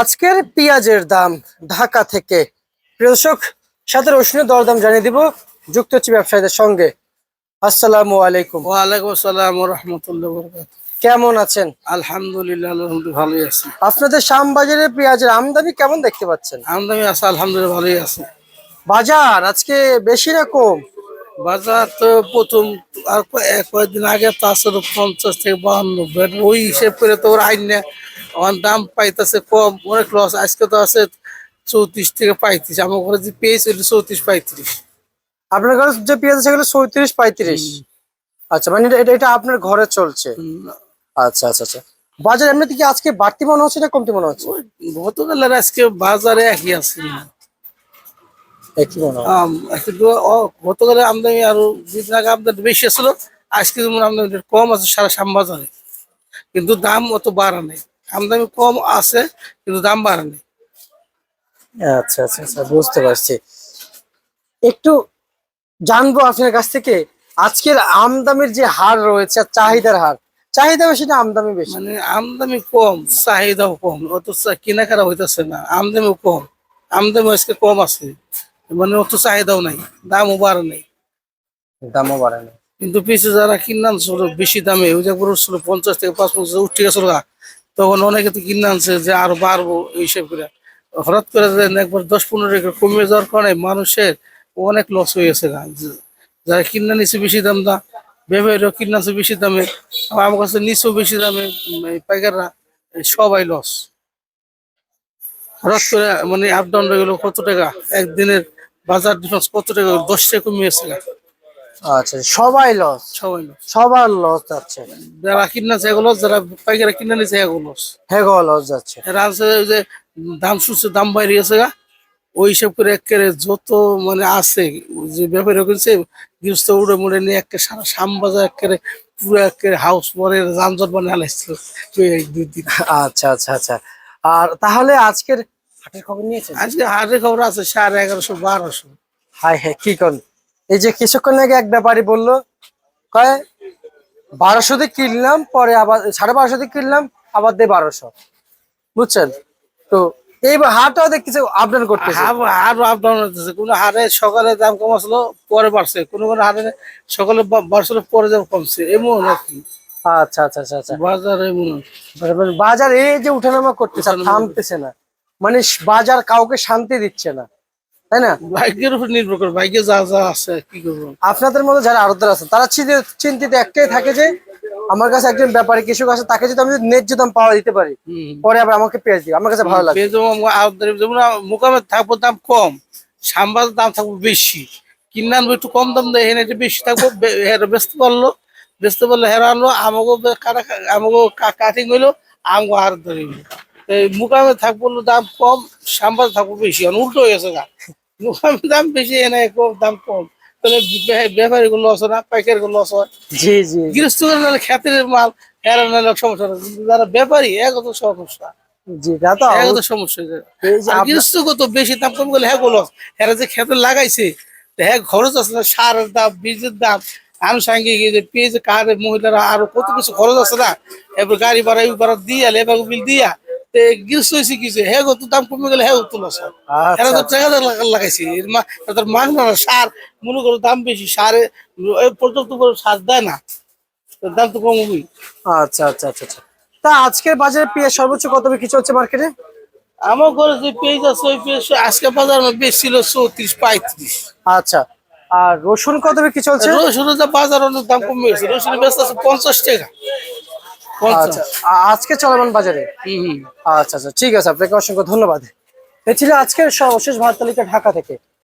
আজকের পেঁয়াজের দাম ঢাকা থেকে প্রিয় দর্শক সাথে রসুনের দরদাম জানিয়ে দিব। যুক্ত হচ্ছে ব্যবসায়ীদের সঙ্গে। আসসালামু আলাইকুম। ওয়ালাইকুম আসসালাম ওয়া রাহমাতুল্লাহি ওয়া বারাকাতুহু। কেমন আছেন? আলহামদুলিল্লাহ, আলহামদুলিল্লাহ ভালোই আছি। আপনাদের শ্যামবাজারে পেঁয়াজের আমদানি কেমন দেখতে পাচ্ছেন? আমদানি আছে, আলহামদুলিল্লাহ ভালোই আছে। বাজার আজকে বেশি না কম? বাজার তো প্রথম আর কয়েকদিন আগে তো আসলে 50 থেকে 52, ওই হিসেব করে তো ওর আইন না। আমার দাম পাইতেছে কম, অনেক লস। আজকে তো আছে 34 থেকে 35, আমার ঘরে যে পেয়েছে 34-35। আপনার ঘরে যে পেঁয়াজ আছে সেগুলো 34-35। আচ্ছা, মানে এটা আপনার ঘরে চলছে। আচ্ছা আচ্ছা আচ্ছা। বাজার এমনিতে কি আজকে বাড়তি মনে হচ্ছে না কমতি মনে হচ্ছে? গতকালের আজকে বাজারে একই আছে। একই মনে হয়। গতকালের আমদানি আরো দুদিন আগে আমদানি বেশি ছিল, আজকে যেমন আমদানি কম আছে সারা শ্যামবাজারে, কিন্তু দাম অত বাড়া নেই। আমদানি কম আছে কিন্তু দাম বাড়া নেই। আচ্ছা আচ্ছা আচ্ছা, বুঝতে পারছি। একটু জানবো আপনার কাছ থেকে আজকের আমদানির যে হার রয়েছে আর চাহিদার হার, চাহিদা বেশি না আমদানি বেশি? মানে আমদানি কম, চাহিদাও কম, অত কেনাকাটা হইতেছে না। আমদানিও কম, আমদানি আজকে কম আছে, মানে অত চাহিদাও নাই, দামও বাড়া নেই। দামও বাড়ে না। কিন্তু পিছু যারা কিনে আনছিল বেশি দামে, ওই যে ছিল 50 থেকে 55 উঠে গেছিল গা, তখন অনেকে তো কিনে আনছে যে আরো বাড়বো এইসব করে। হঠাৎ করে যে একবার 10-15 টাকা কমে যাওয়ার কারণে মানুষের অনেক লস হয়ে গেছে গা। যারা কিনে নিচ্ছে বেশি দাম দা, ব্যবসায়ীরাও কিনে আনছে বেশি দামে, আবার আমার কাছে নিচেও বেশি দামে, এই পাইকাররা, এই সবাই লস। হঠাৎ করে মানে আপ ডাউন হয়ে গেলো কত টাকা, একদিনের বাজার ডিফারেন্স কত টাকা, 10 টাকা কমে গেছে গা। আচ্ছা, সবাই লস, সবাই লস, সবার লস যাচ্ছে। যারা কিনা সেগুলো, যারা পাইকারা কিনে নিচ্ছে এগুলো। হ্যাঁ গো, লস যাচ্ছে। এরা আছে ওই যে দাম শুনছে, দাম বাইরে গেছে গা, ওই হিসাব করে একেবারে যত মানে আছে, যে ব্যাপারে কিনছে গৃহস্থ উড়ে মুড়ে নিয়ে একে সারা শ্যামবাজার একেবারে পুরো একেবারে হাউস পরে যানজট বানিয়ে আলাইছিল এই 2 দিন। আচ্ছা আচ্ছা আচ্ছা। আর তাহলে আজকের হাটের খবর নিয়েছেন? আজকে হাটের খবর আছে 1150-1200। হাই হ্যাঁ, কি করেন? এই যে কিছুক্ষণ আগে এক ব্যাপারী বললো, কয় 1200 দিয়ে কিনলাম, পরে আবার 1250 দিয়ে কিনলাম, আবার দিয়ে 1200। বুঝছেন তো? এইবার হাটটাও দেখতেছে আপডাউন করতেছে। আরো আপ ডাউন হতেছে, কোনো হারে সকালে দাম কম আসলো পরে বাড়ছে, কোনো কোনো হারে সকালে বাড়ছিল পরে দাম কমছে, এমন আর কি। আচ্ছা আচ্ছা আচ্ছা আচ্ছা। বাজারে এমন বাজার এই যে উঠানামা করতেছে, আর থামতেছে না। মানে বাজার কাউকে শান্তি দিচ্ছে না, তাই না? ভাগ্যের উপর নির্ভর করে, ভাগ্যে যা যা আছে কি করবো। আপনাদের মধ্যে যারা আড়তদার আছে তারা চিন্তিত একটাই থাকে যে আমার কাছে একজন ব্যাপারী কৃষক আছে, তাকে যদি আমি ন্যায্য দাম পাওয়া দিতে পারি, পরে আবার আমাকে পেঁয়াজ দিবে, আমার কাছে ভালো লাগে। যেমন মোকামে থাকবো দাম কম, সাম্বাদ দাম থাকবো বেশি, কিনে আনবো একটু কম দাম দেয়, এখানে একটু বেশি থাকবো, বেচতে পারলো হেরা আনলো, আমাকে আমাকে কাটিং হইলো, আমাকে আর ধরে এই মুকামে থাকবো দাম কম, সাম্বাদ থাকবো বেশি, উল্টো হয়ে গেছে গা। মুকামে দাম বেশি, এনে দাম কম, তাহলে ব্যাপারী গুলো লস হয় না, পাইকারি গুলো লস হয়। জি জি। গৃহস্থ নাহলে খ্যাতের মাল, এরা নাহলে সমস্যা না, কিন্তু যারা ব্যাপারী একত সমস্যা, জি, তা তো একত সমস্যা। এই যে আর গৃহস্থ কত বেশি দাম কম গেলে হ্যাঁ লস। এরা যে খেতে লাগাইছে, হ্যাঁ খরচ আছে না, সারের দাম, বীজের দাম, আনুষাঙ্গিক এই যে পেঁয়াজ কাঠে মহিলারা আরো কত কিছু খরচ আছে না, এবার গাড়ি ভাড়া ভাড়া দিয়া, লেবার বিল দিয়া, গৃহস্থ হয়েছে কিছু হ্যাঁ তো দাম কমে গেলে হ্যাঁ তো লস হয়। এরা তো টাকা লাগাইছে, মাগ না সার, মনে করো দাম বেশি, সারে পর্যাপ্ত করে সার দেয় না, দাম তো কমই। আচ্ছা আচ্ছা আচ্ছা আচ্ছা। তা আজকের বাজারে পেঁয়াজ সর্বোচ্চ কত বিক্রি হচ্ছে মার্কেটে? আমার ঘরে যে পেঁয়াজ আছে ওই পেঁয়াজ আজকে বাজার বেশ ছিল 34-35। আচ্ছা, আর রসুন কত বিক্রি চলছে? রসুনের যে বাজার অনেক দাম কমে গেছে, রসুনের বেচতে আছে 50 টাকা। আচ্ছা, আজকে চলমান বাজারে। আচ্ছা আচ্ছা, ঠিক আছে, আপনাকে অসংখ্য ধন্যবাদ। এ ছিল আজকের সর্বশেষ ভারত তালিকা ঢাকা থেকে।